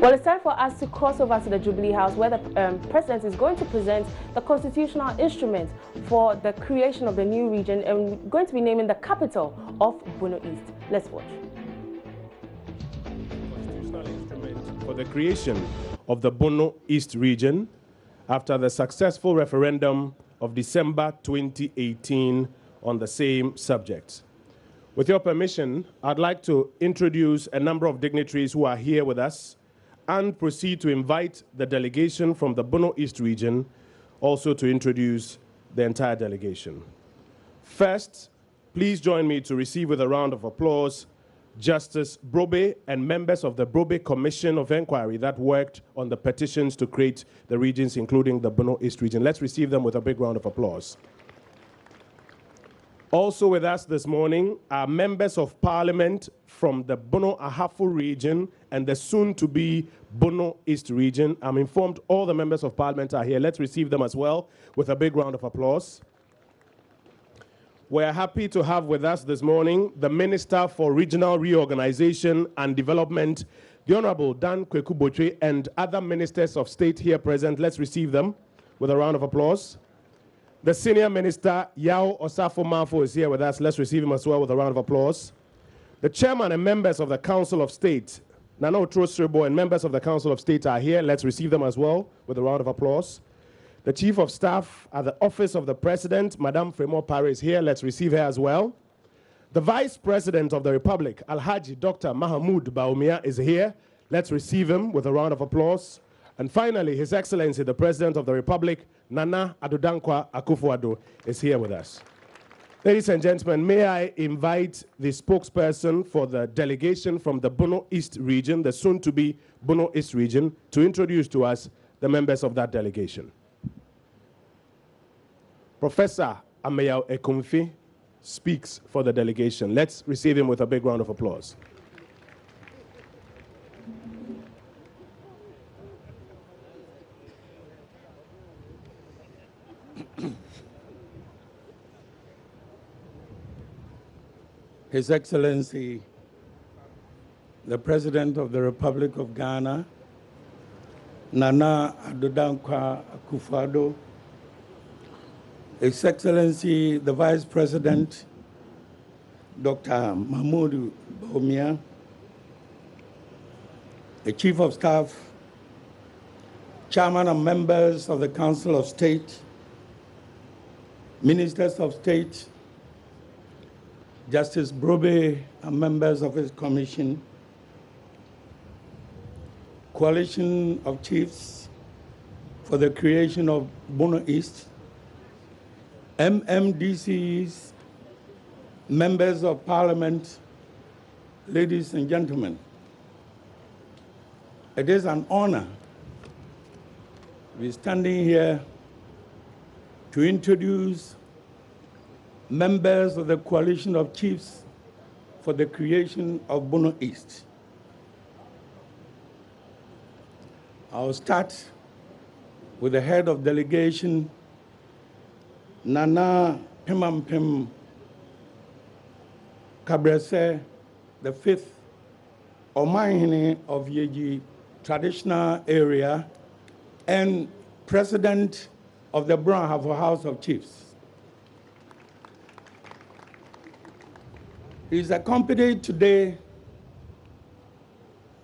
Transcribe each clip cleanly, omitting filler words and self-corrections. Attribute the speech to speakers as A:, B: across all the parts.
A: Well, it's time for us to cross over to the Jubilee House, where the President is going to present the constitutional instrument for the creation of the new region, and going to be naming the capital of Bono East. Let's watch.
B: Constitutional instrument for the creation of the Bono East region after the successful referendum of December 2018 on the same subject. With your permission, I'd like to introduce a number of dignitaries who are here with us and proceed to invite the delegation from the Bono East region also to introduce the entire delegation. First, please join me to receive with a round of applause Justice Brobe and members of the Brobe Commission of Inquiry that worked on the petitions to create the regions, including the Bono East region. Let's receive them with a big round of applause. Also with us this morning are members of Parliament from the Bono Ahafo region and the soon-to-be Bono East region. I'm informed all the members of Parliament are here. Let's receive them as well with a big round of applause. We're happy to have with us this morning the Minister for Regional Reorganization and Development, the Honorable Dan Kweku-Botwe, and other ministers of state here present. Let's receive them with a round of applause. The Senior Minister, Yao Osafo-Maafo, is here with us. Let's receive him as well with a round of applause. The Chairman and members of the Council of State, Nana Otro-Sribo, and members of the Council of State are here. Let's receive them as well with a round of applause. The Chief of Staff at the Office of the President, Madame Fremont Paré, is here. Let's receive her as well. The Vice President of the Republic, Alhaji Dr. Mahamoud Bawumia, is here. Let's receive him with a round of applause. And finally, His Excellency, the President of the Republic, Nana Addo Dankwa Akufo-Addo, is here with us. Ladies and gentlemen, may I invite the spokesperson for the delegation from the Bono East region, the soon-to-be Bono East region, to introduce to us the members of that delegation. Professor Ameyaw Ekumfi speaks for the delegation. Let's receive him with a big round of applause.
C: His Excellency, the President of the Republic of Ghana, Nana Addo Dankwa Akufo-Addo, His Excellency, the Vice President, Dr. Mahamoud Bawumia, the Chief of Staff, Chairman and members of the Council of State, Ministers of State, Justice Brobe and members of his commission, Coalition of Chiefs for the creation of Bono East, MMDCs, members of Parliament, ladies and gentlemen. It is an honor to be standing here to introduce members of the Coalition of Chiefs for the creation of Bono East. I'll start with the head of delegation, Nana Pimampim Kabrese, the 5th Omahini of Yeji traditional area and president of the Bono Ahafo House of Chiefs. He is accompanied today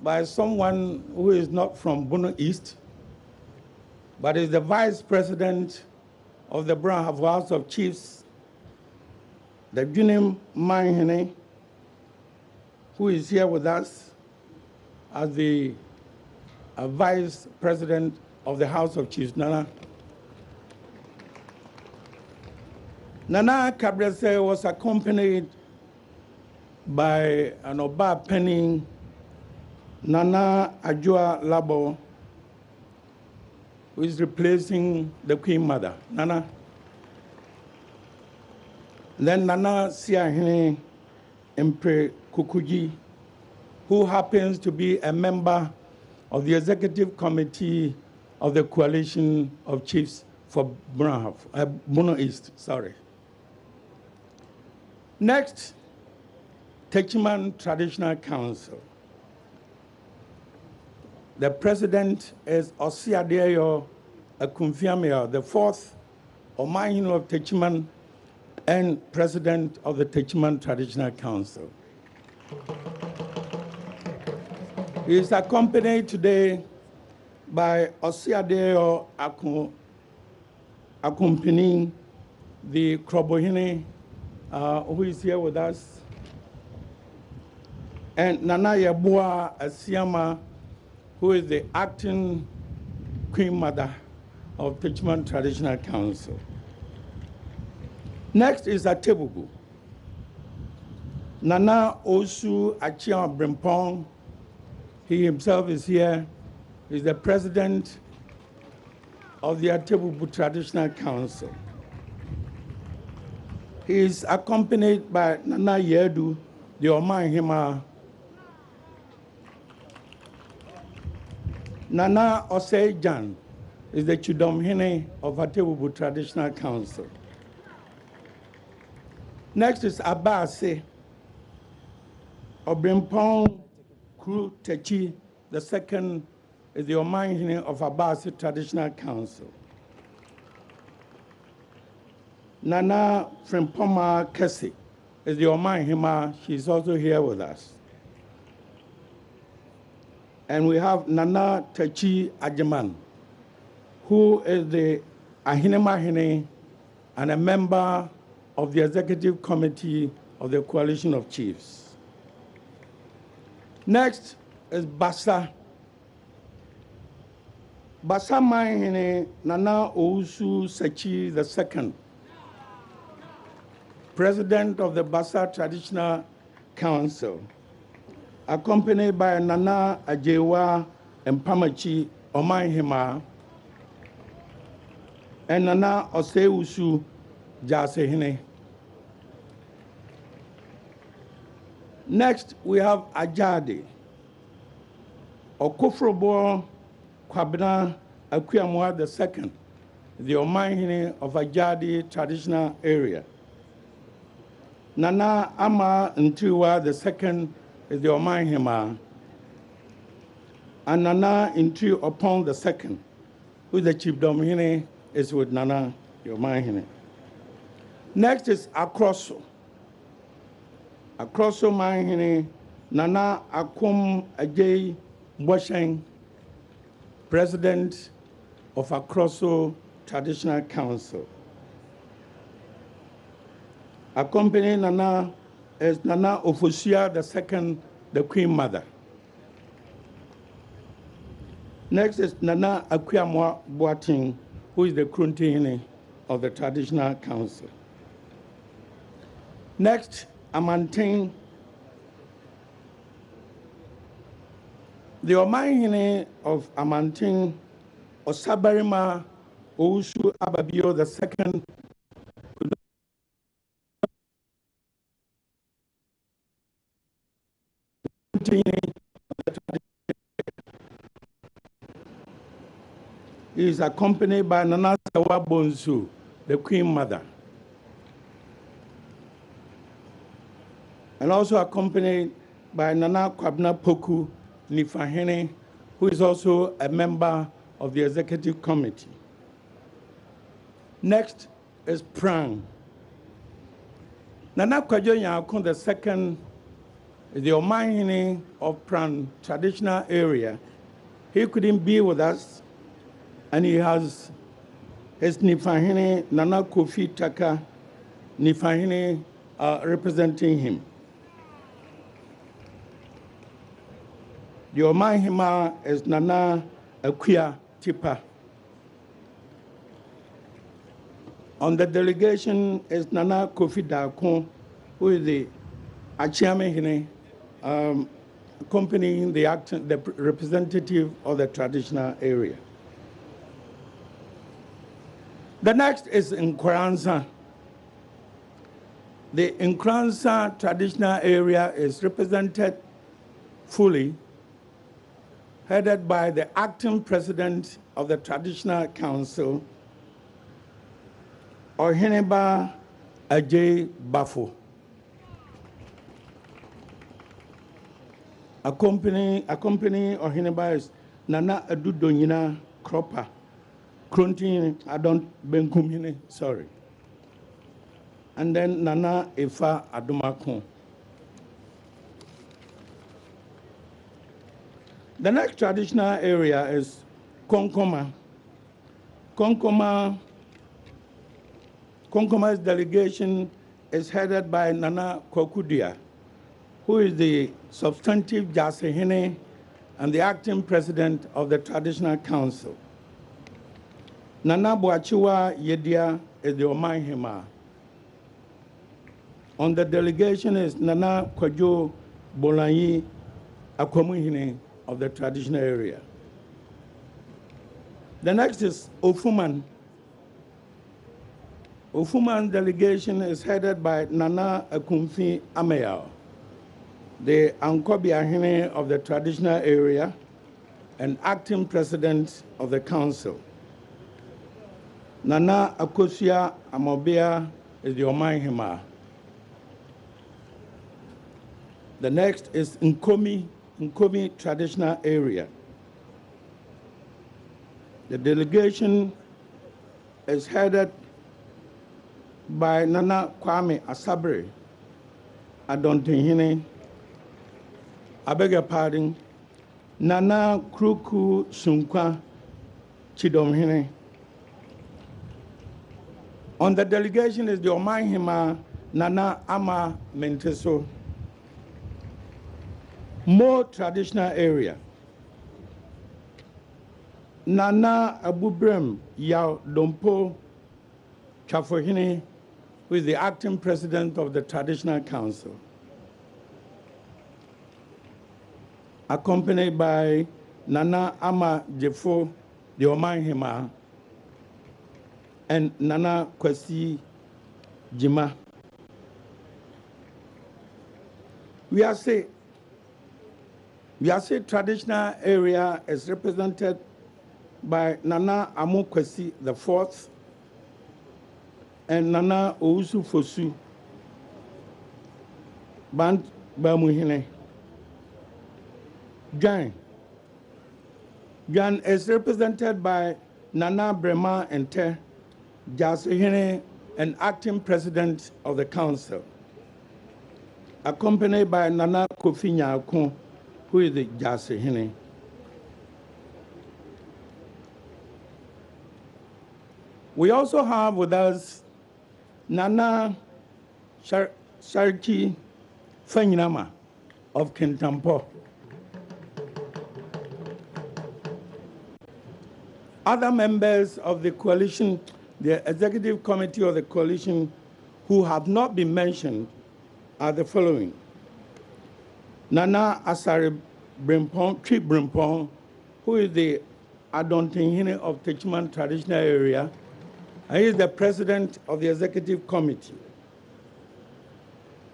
C: by someone who is not from Bono East, but is the Vice President of the Bono Ahafo House of Chiefs, the Junim Manhene, who is here with us as the Vice President of the House of Chiefs. Nana Kabrese was accompanied by an Oba Penning, Nana Ajua Labo, who is replacing the Queen Mother. Nana. Then Nana Siahene Mpre Kukuji, who happens to be a member of the Executive Committee of the Coalition of Chiefs for Bono East. Next, Techiman Traditional Council. The president is Osiadeyo Akumfiamia, the fourth Omanhene of Techiman and president of the Techiman Traditional Council. He is accompanied today by Osiadeyo accompanying the Krobohene, who is here with us, and Nana Yabua Asiama, who is the acting Queen Mother of Techiman Traditional Council. Next is Atebubu. Nana Osu Achiam Brimpong, he himself is here. He's the president of the Atebubu Traditional Council. He is accompanied by Nana Yedu, the Omanhema. Nana Oseijan is the Chudomhene of Atebubu Traditional Council. Next is Abase Obrimpong Kru Techi, the second is the Omanhene of Abase Traditional Council. Nana Frimpoma Kesi is the Omanhema, she's also here with us. And we have Nana Techi Ajaman, who is the Ahinemahene and a member of the Executive Committee of the Coalition of Chiefs. Next is Basa. Basa Mahene Nana Ousu Sechi II, president of the Basa Traditional Council, accompanied by Nana Ajewa Mpamachi Omanhema and Nana Oseusu Jasehine. Next, we have Ajade Okofrobo Kwabena Akuyamwa II, the Omanhene of Ajade Traditional Area. Nana Ama Ntiwa II is the Omanhema, and Nana Intri Opon II, who is the Chief Domhene, is with Nana, the Omanhene. Next is Akroso. Akroso Manhene, Nana Akum Ajay Bosheng, president of Akroso Traditional Council. Accompanying Nana is Nana Ofosia II, the Queen Mother. Next is Nana Akuyamwa Boating, who is the Kruntihene of the Traditional Council. Next, Amanting, the Omanhene of Amanting, Osabarima Ousu Ababio II, he is accompanied by Nana Sawa Bonsu, the Queen Mother, and also accompanied by Nana Kwabna Poku Nifahene, who is also a member of the Executive Committee. Next is Prang. Nana Kwajo Yakun II is the Omanhene of Prang Traditional Area. He couldn't be with us, and he has his Nifahene, Nana Kofi Taka Nifahene, representing him. The Omanhema is Nana Akuya Tipa. On the delegation is Nana Kofi Dakon, who is the Achiamehene, accompanying the representative of the traditional area. The next is Nkranza. The Nkranza traditional area is represented fully, headed by the acting president of the Traditional Council, Oheneba Ajay Bafo. Accompanying Oheneba is Nana Adudonyina Kropper, Kruntin Adon Benkumine, sorry. And then Nana Efa Adumakon. The next traditional area is Konkoma. Konkoma's delegation is headed by Nana Kokudia, who is the substantive Jasehine and the acting president of the Traditional Council. Nana Boachiwa Yedia is the Omanhema. On the delegation is Nana Kwajo Bolanyi Akwamuhine of the traditional area. The next is Ofuman. Ofuman delegation is headed by Nana Akumfi Ameyao, the Ankobiahine of the traditional area and acting president of the council. Nana Akosia Amobea is the Omanhema. The next is Nkomi traditional area. The delegation is headed by Nana Kwame Asabre Adontehine. I beg your pardon. Nana Kruku Sunkwa Chidomhine. On the delegation is the Omanhema Nana Ama Menteso. More traditional area. Nana Abubrem Yao Dompo Chafohine, who is the acting president of the Traditional Council, accompanied by Nana Ama Jefo, the Omanhema, and Nana Kwesi Jima. We are say traditional area is represented by Nana Amu Kwesi the Fourth and Nana Ousu Fosu Band Bamuhine. Jan is represented by Nana Brema Ente Jasehine and acting president of the council, accompanied by Nana Kofi Nyakun, who is the Jasehine. We also have with us Nana Sharki Fanyinama of Kintampo. Other members of the coalition, the executive committee of the coalition, who have not been mentioned are the following. Nana Asare Brimpong, Tri Brimpong, who is the Adontehine of Techiman traditional area. He is the president of the executive committee.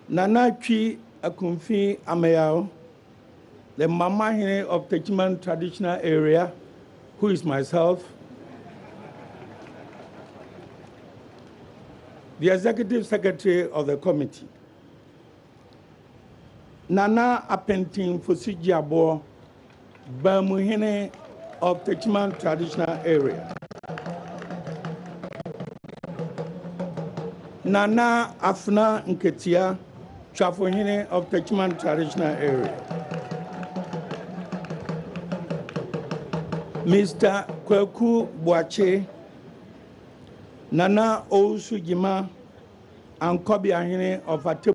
C: Nana Chi Akumfi Ameyao, the Mamahine of Techiman traditional area, who is myself. The executive secretary of the committee. Nana Apentin Fusijiabo, Bamuhine of Techiman traditional area. Nana Afna Nketia, Chafohine of Techiman traditional area. Mr. Kweku Boache, Nana Ousu Jima, and Kobiahine of Atibu.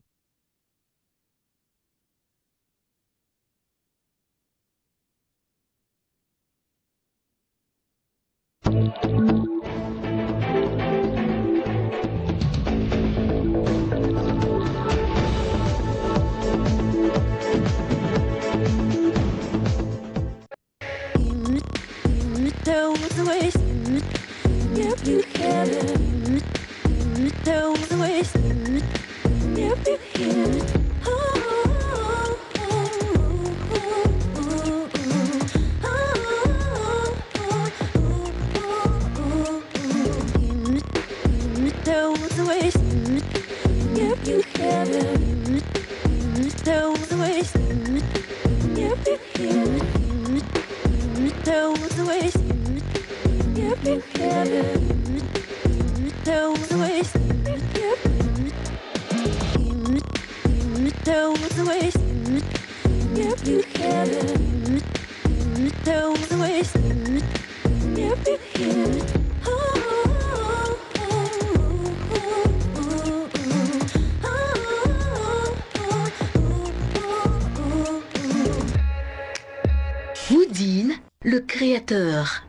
D: Houdin, le créateur.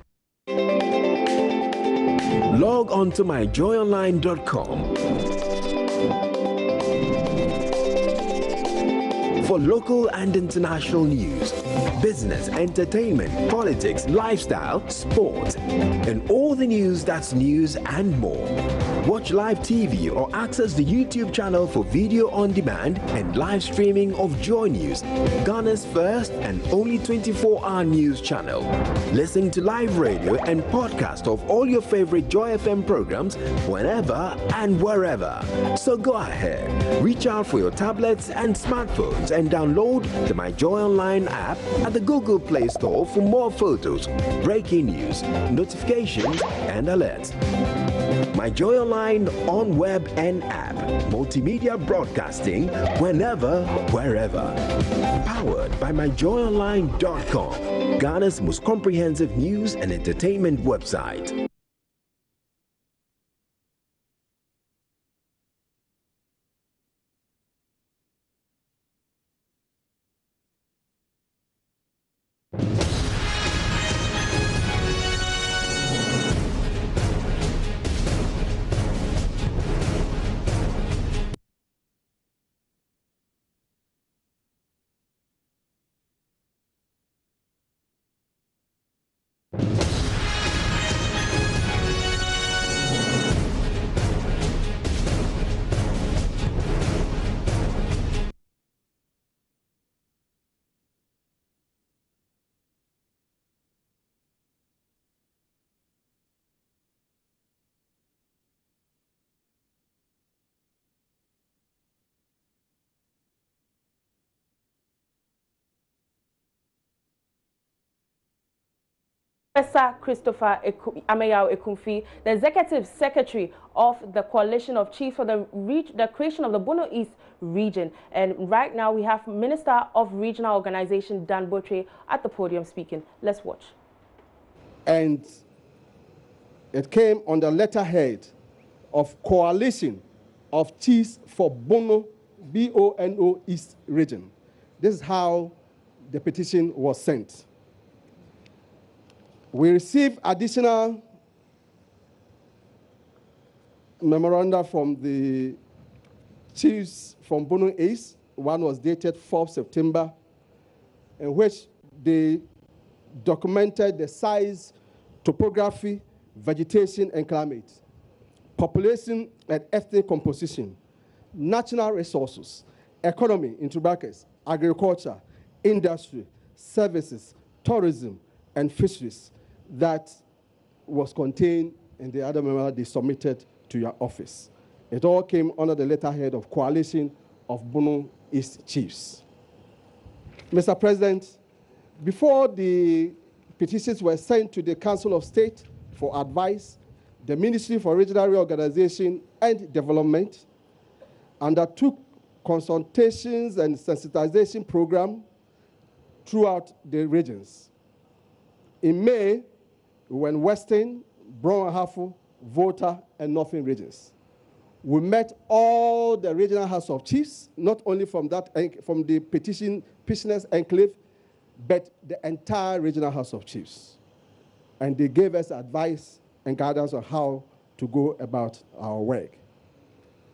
E: Log on to myjoyonline.com for local and international news, business, entertainment, politics, lifestyle, sport, and all the news that's news and more. Watch live TV or access the YouTube channel for video on demand and live streaming of JoyNews, Ghana's first and only 24-hour news channel. Listen to live radio and podcast of all your favorite Joy FM programs whenever and wherever. So go ahead, reach out for your tablets and smartphones and download the My Joy Online app at the Google Play Store for more photos, breaking news, notifications, and alerts. My Joy Online on web and app. Multimedia broadcasting whenever, wherever. Powered by myjoyonline.com, Ghana's most comprehensive news and entertainment website.
A: Professor Christopher Ameyao Ekumfi, the Executive Secretary of the Coalition of Chiefs for the creation of the Bono East region. And right now we have Minister of Regional Organization Dan Botre at the podium speaking. Let's watch.
F: And it came on the letterhead of Coalition of Chiefs for Bono, B-O-N-O East region. This is how the petition was sent. We received additional memoranda from the chiefs from Bono East. One was dated 4th September, in which they documented the size, topography, vegetation and climate, population and ethnic composition, natural resources, economy, into brackets, agriculture, industry, services, tourism, and fisheries that was contained in the other memoranda they submitted to your office. It all came under the letterhead of Coalition of Bono East Chiefs. Mr. President, before the petitions were sent to the Council of State for advice, the Ministry for Regional Reorganization and Development undertook consultations and sensitization program throughout the regions. In May, we went Western, Brown-Ahafo, Volta, and Northern regions. We met all the regional House of Chiefs, not only from the petitioners enclave, but the entire regional House of Chiefs. And they gave us advice and guidance on how to go about our work.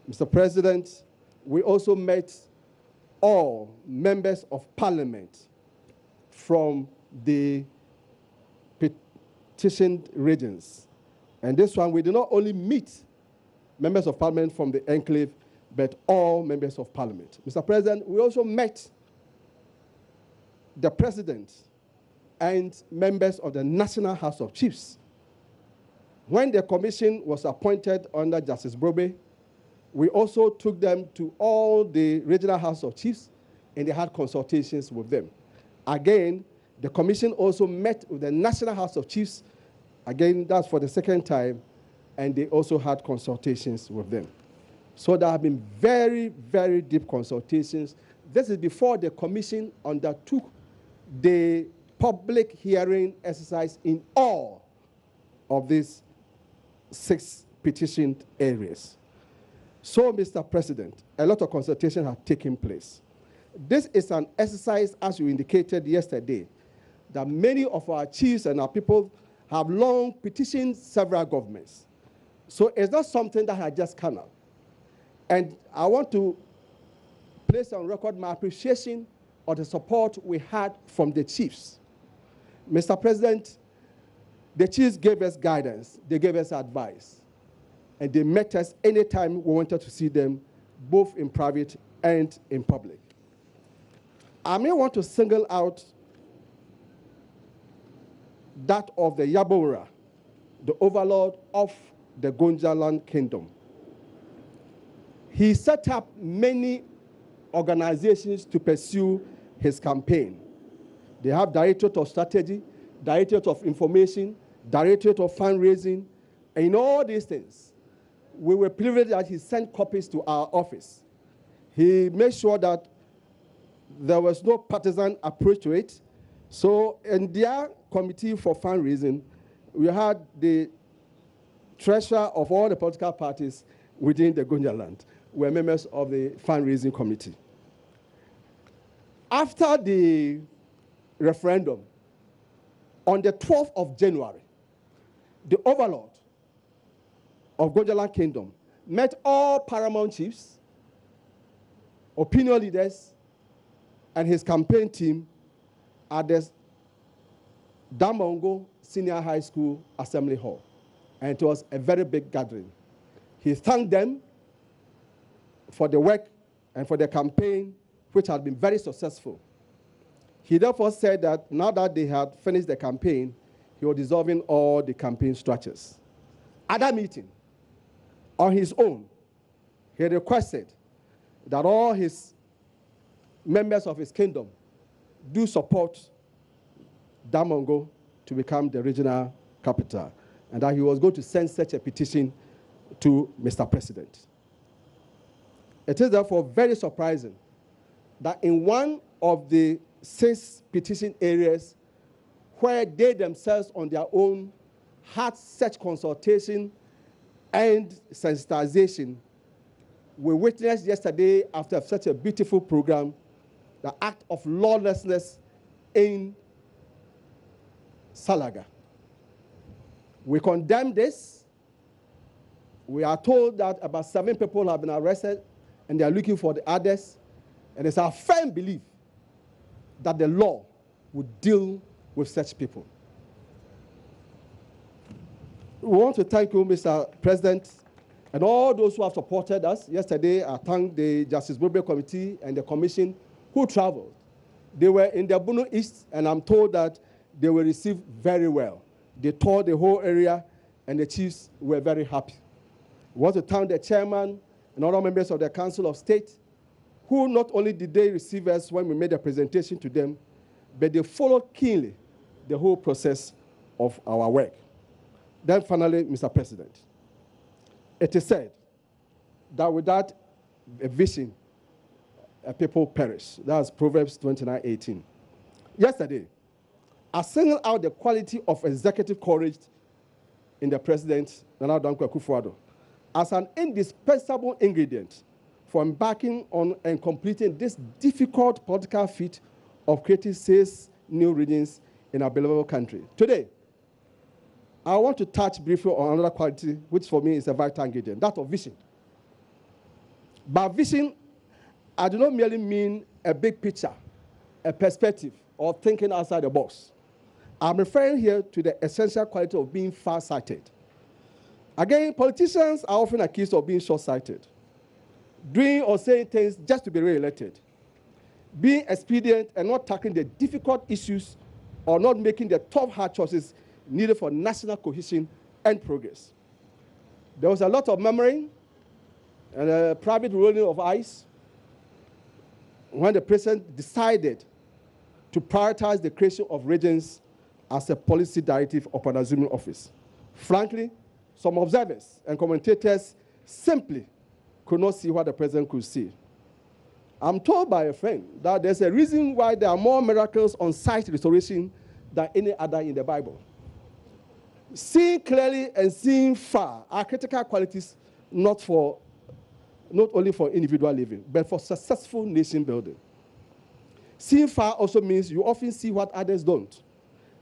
F: Mr. President, we also met all members of parliament from the petitioned regions. And this one, we did not only meet members of parliament from the enclave, but all members of parliament. Mr. President, we also met the president and members of the National House of Chiefs. When the commission was appointed under Justice Brobe, we also took them to all the regional House of Chiefs, and they had consultations with them. Again, The commission also met with the National House of Chiefs. Again, that's for the second time, and they also had consultations with them. So there have been very, very deep consultations. This is before the commission undertook the public hearing exercise in all of these 6 petitioned areas. So, Mr. President, a lot of consultation have taken place. This is an exercise, as you indicated yesterday, that many of our chiefs and our people have long petitioned several governments. So it's not something that has just come up. And I want to place on record my appreciation of the support we had from the chiefs. Mr. President, the chiefs gave us guidance, they gave us advice, and they met us anytime we wanted to see them, both in private and in public. I may want to single out that of the Yabora, the overlord of the Gonjaland Kingdom. He set up many organizations to pursue his campaign. They have Directorate of Strategy, Directorate of Information, Directorate of Fundraising, and in all these things, we were privileged that he sent copies to our office. He made sure that there was no partisan approach to it. So in their committee for fundraising, we had the treasurer of all the political parties within the Gonjaland were members of the fundraising committee. After the referendum, on the 12th of January, the overlord of Gonjaland Kingdom met all paramount chiefs, opinion leaders, and his campaign team at the Damongo Senior High School Assembly Hall. And it was a very big gathering. He thanked them for the work and for the campaign, which had been very successful. He therefore said that now that they had finished the campaign, he was dissolving all the campaign structures. At that meeting, on his own, he requested that all his members of his kingdom do support Damongo to become the regional capital, and that he was going to send such a petition to Mr. President. It is therefore very surprising that in one of the 6 petition areas where they themselves on their own had such consultation and sensitization, we witnessed yesterday, after such a beautiful program, the act of lawlessness in Salaga. We condemn this. We are told that about 7 people have been arrested and they are looking for the others. And it's our firm belief that the law would deal with such people. We want to thank you, Mr. President, and all those who have supported us. Yesterday, I thanked the Justice Bobe Committee and the Commission who traveled. They were in the Bono East, and I'm told that they were received very well. They toured the whole area, and the chiefs were very happy. We want to thank the chairman and other members of the Council of State, who not only did they receive us when we made a presentation to them, but they followed keenly the whole process of our work. Then finally, Mr. President, it is said that without a vision, a people perish. That's Proverbs 29:18. Yesterday, I singled out the quality of executive courage in the President, Nana Dankwa Akufo-Addo, as an indispensable ingredient for embarking on and completing this difficult political feat of creating 6 new regions in our beloved country. Today, I want to touch briefly on another quality, which for me is a vital ingredient, that of vision. By vision, I do not merely mean a big picture, a perspective, or thinking outside the box. I'm referring here to the essential quality of being far-sighted. Again, politicians are often accused of being short-sighted, doing or saying things just to be re-elected, being expedient and not tackling the difficult issues or not making the tough, hard choices needed for national cohesion and progress. There was a lot of murmuring and a private rolling of eyes when the president decided to prioritize the creation of regions as a policy directive upon assuming office. Frankly, some observers and commentators simply could not see what the president could see. I'm told by a friend that there's a reason why there are more miracles on site restoration than any other in the Bible. Seeing clearly and seeing far are critical qualities not only for individual living, but for successful nation building. Seeing far also means you often see what others don't,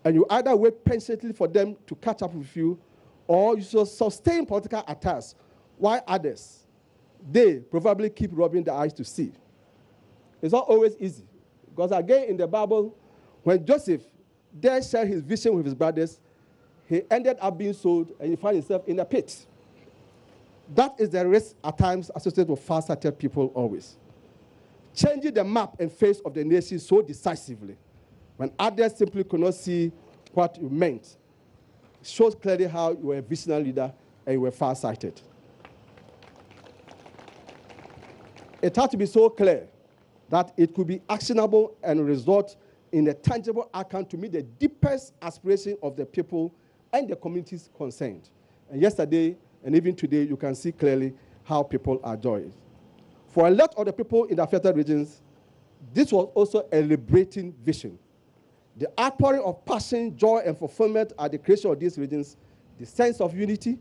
F: and you either wait patiently for them to catch up with you, or you sustain political attacks, while others, they probably keep rubbing their eyes to see. It's not always easy, because again in the Bible, when Joseph dared share his vision with his brothers, he ended up being sold and he found himself in a pit. That is the risk at times associated with far-sighted people always. Changing the map and face of the nation so decisively, when others simply could not see what you meant, shows clearly how you were a visionary leader and you were far-sighted. It had to be so clear that it could be actionable and result in a tangible outcome to meet the deepest aspiration of the people and the communities concerned. And yesterday, and even today, you can see clearly how people are joyous. For a lot of the people in the affected regions, this was also a liberating vision. The outpouring of passion, joy, and fulfillment at the creation of these regions, the sense of unity,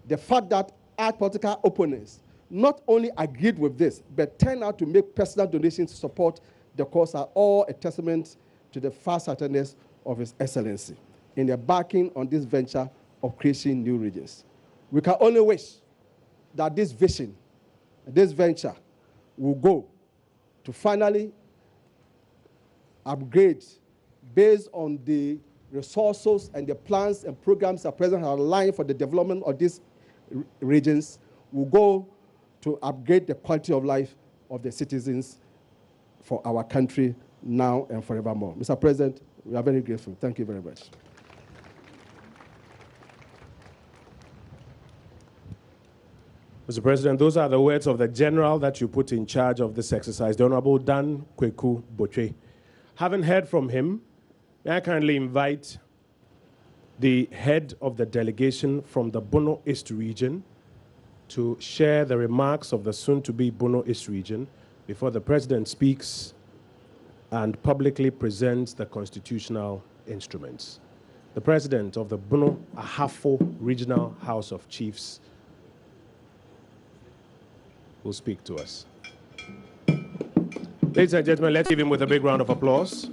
F: the fact that our political opponents not only agreed with this, but turned out to make personal donations to support the cause are all a testament to the far-sightedness of His Excellency in embarking on this venture of creating new regions. We can only wish that this vision, this venture, will go to finally upgrade based on the resources and the plans and programs that President has aligned for the development of these regions, will go to upgrade the quality of life of the citizens for our country now and forevermore. Mr. President, we are very grateful. Thank you very much.
B: Mr. President, those are the words of the general that you put in charge of this exercise, the Honorable Dan Kweku Botwe. Having heard from him, may I kindly invite the head of the delegation from the Bono East region to share the remarks of the soon-to-be Bono East region before the President speaks and publicly presents the constitutional instruments. The President of the Bono Ahafo Regional House of Chiefs will speak to us. Ladies and gentlemen, let's give him with a big round of applause.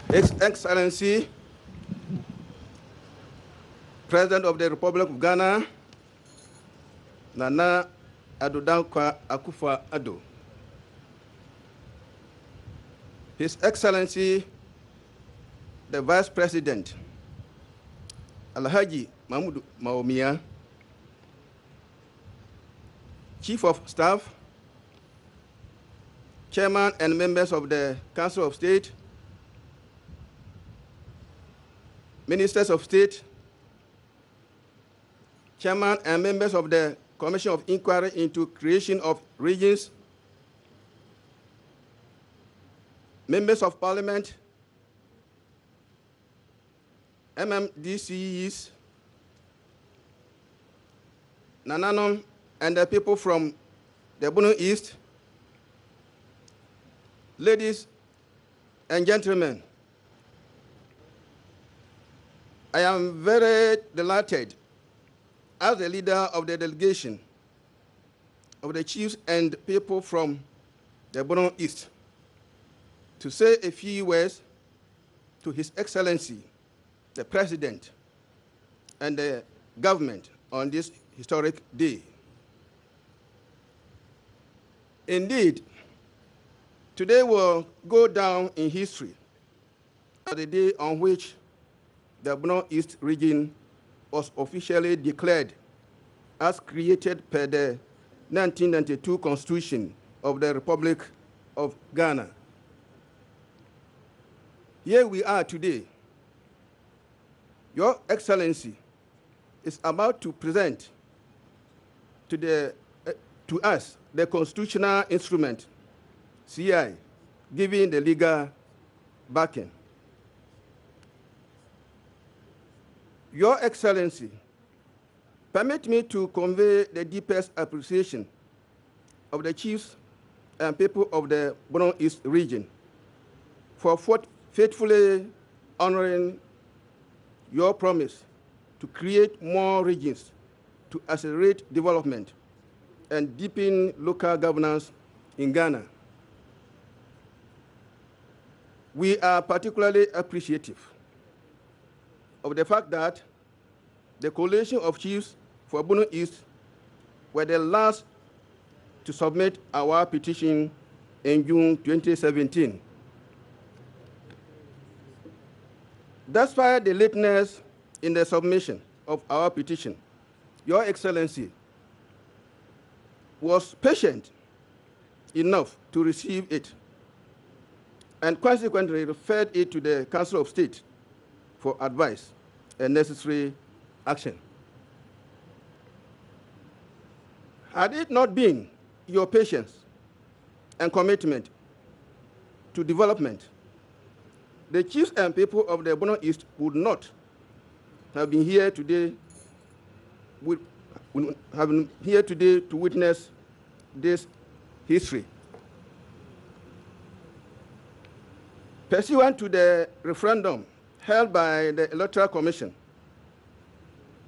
C: His Excellency, President of the Republic of Ghana, Nana Addo Dankwa Akufo-Addo. His Excellency, the Vice President, Alhaji Mahmoud Maumia, Chief of Staff, Chairman and members of the Council of State, Ministers of State, Chairman and members of the Commission of Inquiry into Creation of Regions, members of Parliament, MMDCs, Nananom, and the people from the Bono East, ladies and gentlemen, I am very delighted as the leader of the delegation of the chiefs and people from the Bono East
G: to say a few words to His Excellency, the President, and the government on this historic day. Indeed, today will go down in history as the day on which the Bono East region was officially declared as created per the 1992 Constitution of the Republic of Ghana. Here we are today. Your Excellency is about to present to us the constitutional instrument, CI, giving the legal backing. Your Excellency, permit me to convey the deepest appreciation of the chiefs and people of the Bono East region for faithfully honoring your promise to create more regions to accelerate development and deepen local governance in Ghana. We are particularly appreciative of the fact that the coalition of chiefs for Bono East were the last to submit our petition in June 2017. Despite the lateness in the submission of our petition, Your Excellency was patient enough to receive it and consequently referred it to the Council of State for advice and necessary action. Had it not been your patience and commitment to development, the chiefs and people of the Bono East would not have been here today, to witness this history. Pursuant to the referendum held by the Electoral Commission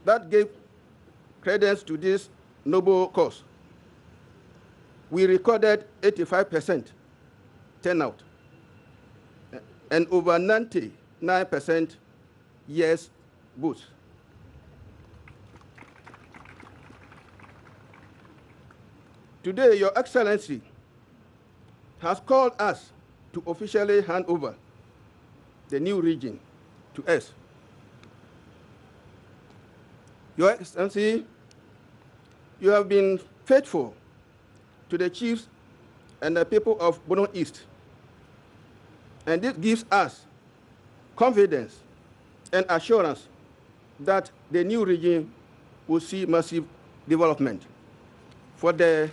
G: that gave credence to this noble cause, we recorded 85% turnout and over 99% yes votes. Today, Your Excellency has called us to officially hand over the new region to us. Your Excellency, you have been faithful to the chiefs and the people of Bono East, and this gives us confidence and assurance that the new region will see massive development for the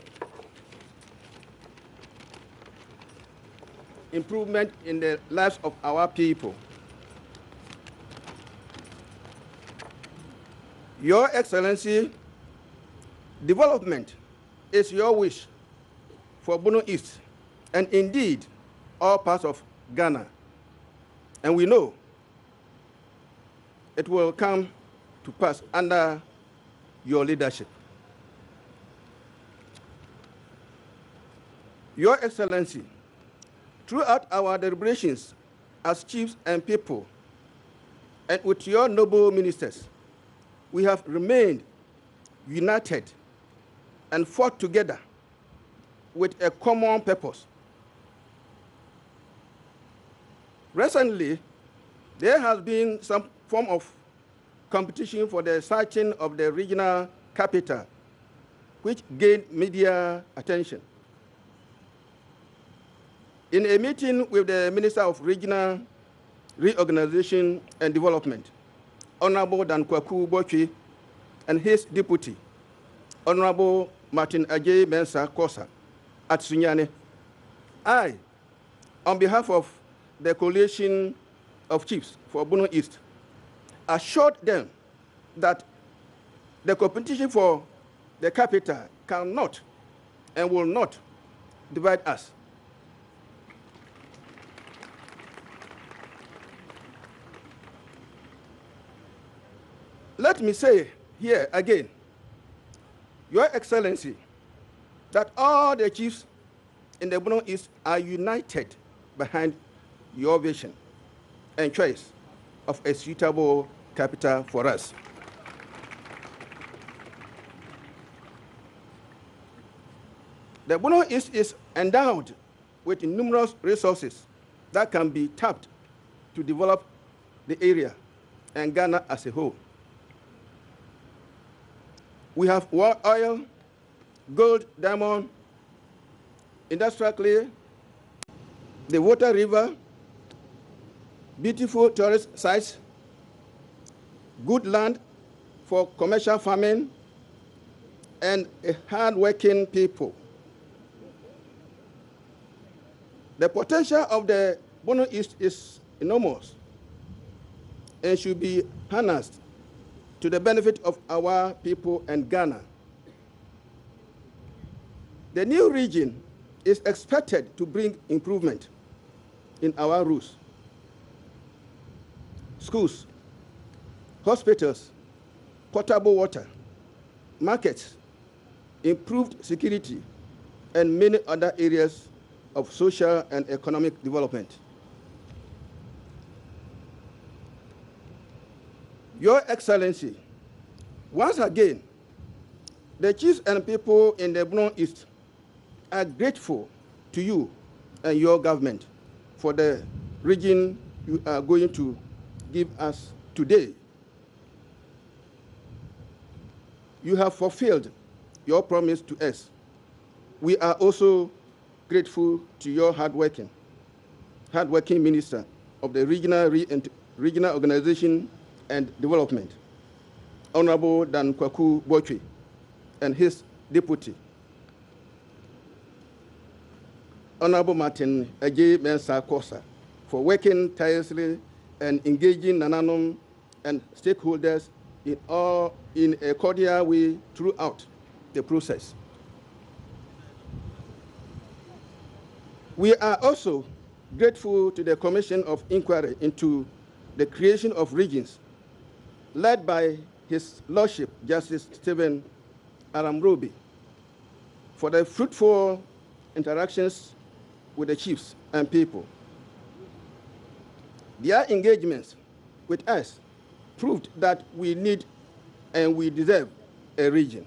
G: improvement in the lives of our people. Your Excellency, development is your wish for Bono East and indeed all parts of Ghana. And we know it will come to pass under your leadership. Your Excellency, throughout our deliberations as chiefs and people, and with your noble ministers, we have remained united and fought together with a common purpose. Recently, there has been some form of competition for the siting of the regional capital, which gained media attention. In a meeting with the Minister of Regional Reorganization and Development, Honorable Dan Kwaku Bochi, and his deputy, Honorable Martin Ajay Mensah Kosa, at Sunyane, I, on behalf of the coalition of chiefs for Bono East, assured them that the competition for the capital cannot and will not divide us. Let me say here again, Your Excellency, that all the chiefs in the Bono East are united behind your vision and choice of a suitable capital for us. The Bono East is endowed with numerous resources that can be tapped to develop the area and Ghana as a whole. We have oil, gold, diamond, industrial clay, the water river, beautiful tourist sites, good land for commercial farming, and a hard-working people. The potential of the Bono East is enormous and should be harnessed to the benefit of our people and Ghana. The new region is expected to bring improvement in our roads, schools, hospitals, potable water, markets, improved security, and many other areas of social and economic development. Your Excellency, once again, the chiefs and people in the Bono East are grateful to you and your government for the region you are going to give us today. You have fulfilled your promise to us. We are also grateful to your hardworking Minister of the Regional Organization and Development, Honorable Dan Kwaku Bochwe, and his deputy, Honorable Martin Ajay Mensah Kosa, for working tirelessly and engaging Nananom and stakeholders in a cordial way throughout the process. We are also grateful to the Commission of Inquiry into the creation of regions, led by His Lordship Justice Stephen Aramrobi, for the fruitful interactions with the chiefs and people. Their engagements with us proved that we need and we deserve a region.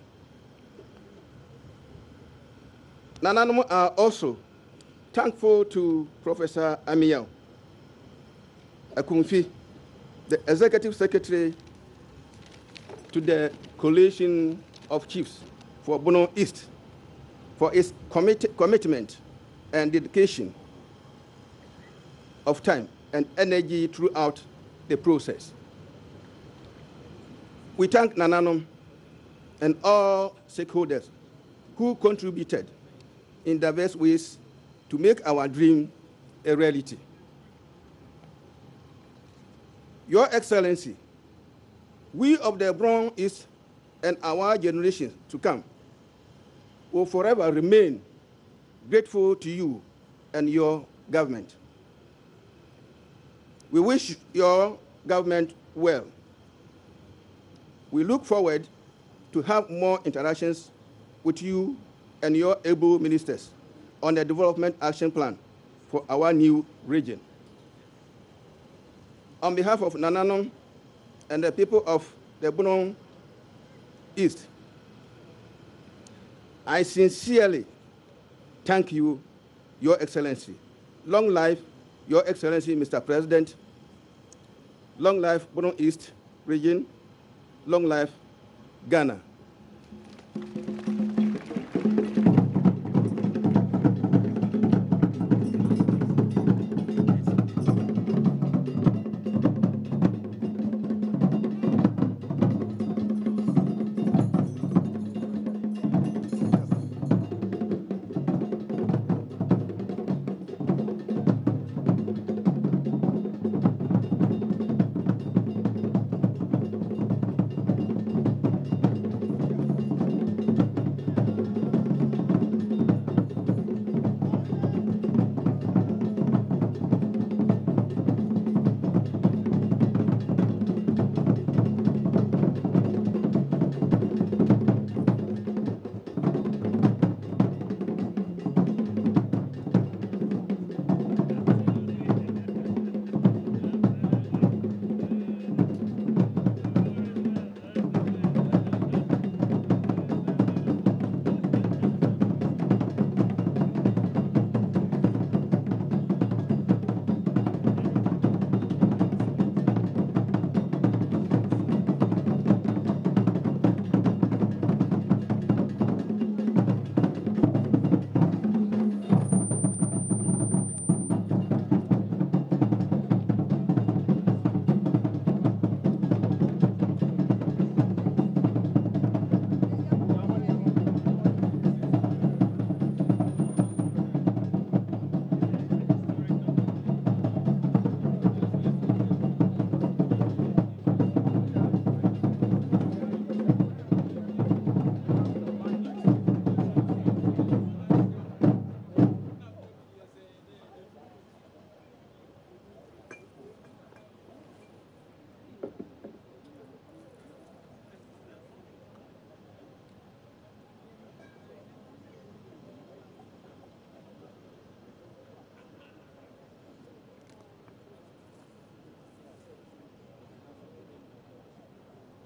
G: Nananom are also thankful to Professor Amiel Akumfi, the Executive Secretary to the Coalition of Chiefs for Bono East, for its commitment and dedication of time and energy throughout the process. We thank Nananom and all stakeholders who contributed in diverse ways to make our dream a reality. Your Excellency, we of the Bono East and our generations to come will forever remain grateful to you and your government. We wish your government well. We look forward to have more interactions with you and your able ministers on the development action plan for our new region. On behalf of Nananom and the people of the Bono East, I sincerely thank you, Your Excellency. Long life, Your Excellency, Mr. President. Long life, Bono East region. Long life, Ghana.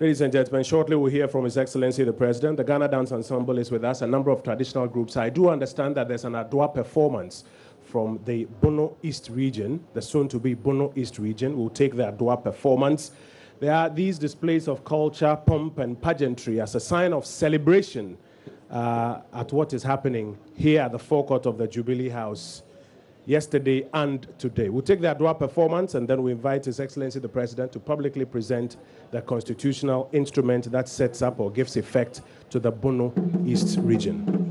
B: Ladies and gentlemen, shortly we'll hear from His Excellency the President. The Ghana Dance Ensemble is with us, a number of traditional groups. I do understand that there's an Adwa performance from the Bono East region, the soon-to-be Bono East region. We'll take the Adwa performance. There are these displays of culture, pomp, and pageantry as a sign of celebration at what is happening here at the forecourt of the Jubilee House yesterday and today. We'll take the Adwa performance and then we invite His Excellency the President to publicly present the constitutional instrument that sets up or gives effect to the Bono East region.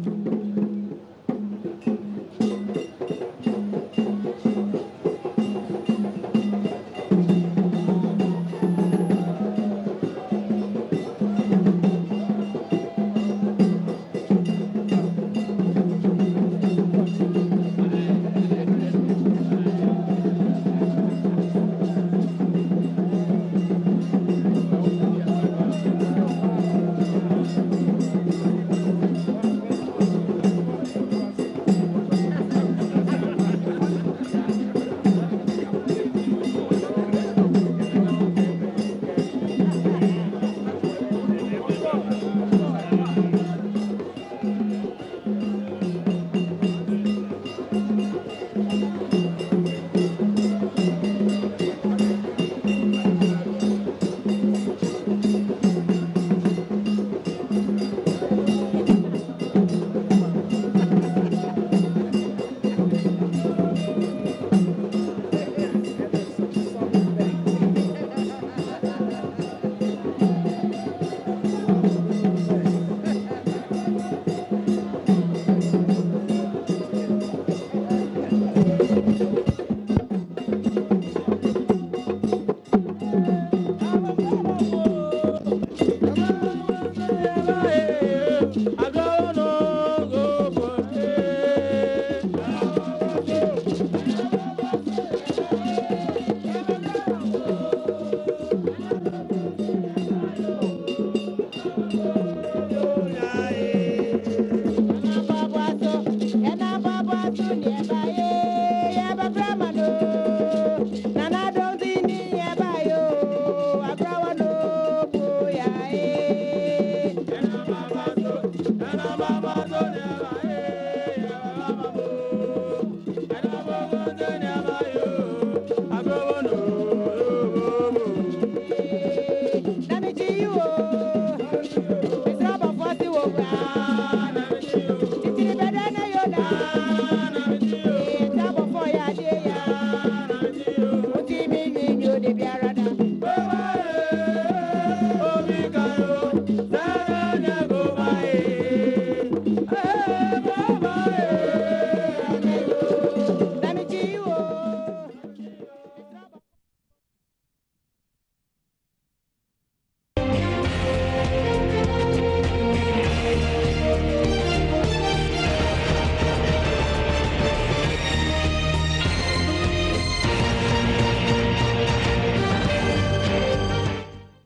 H: Baba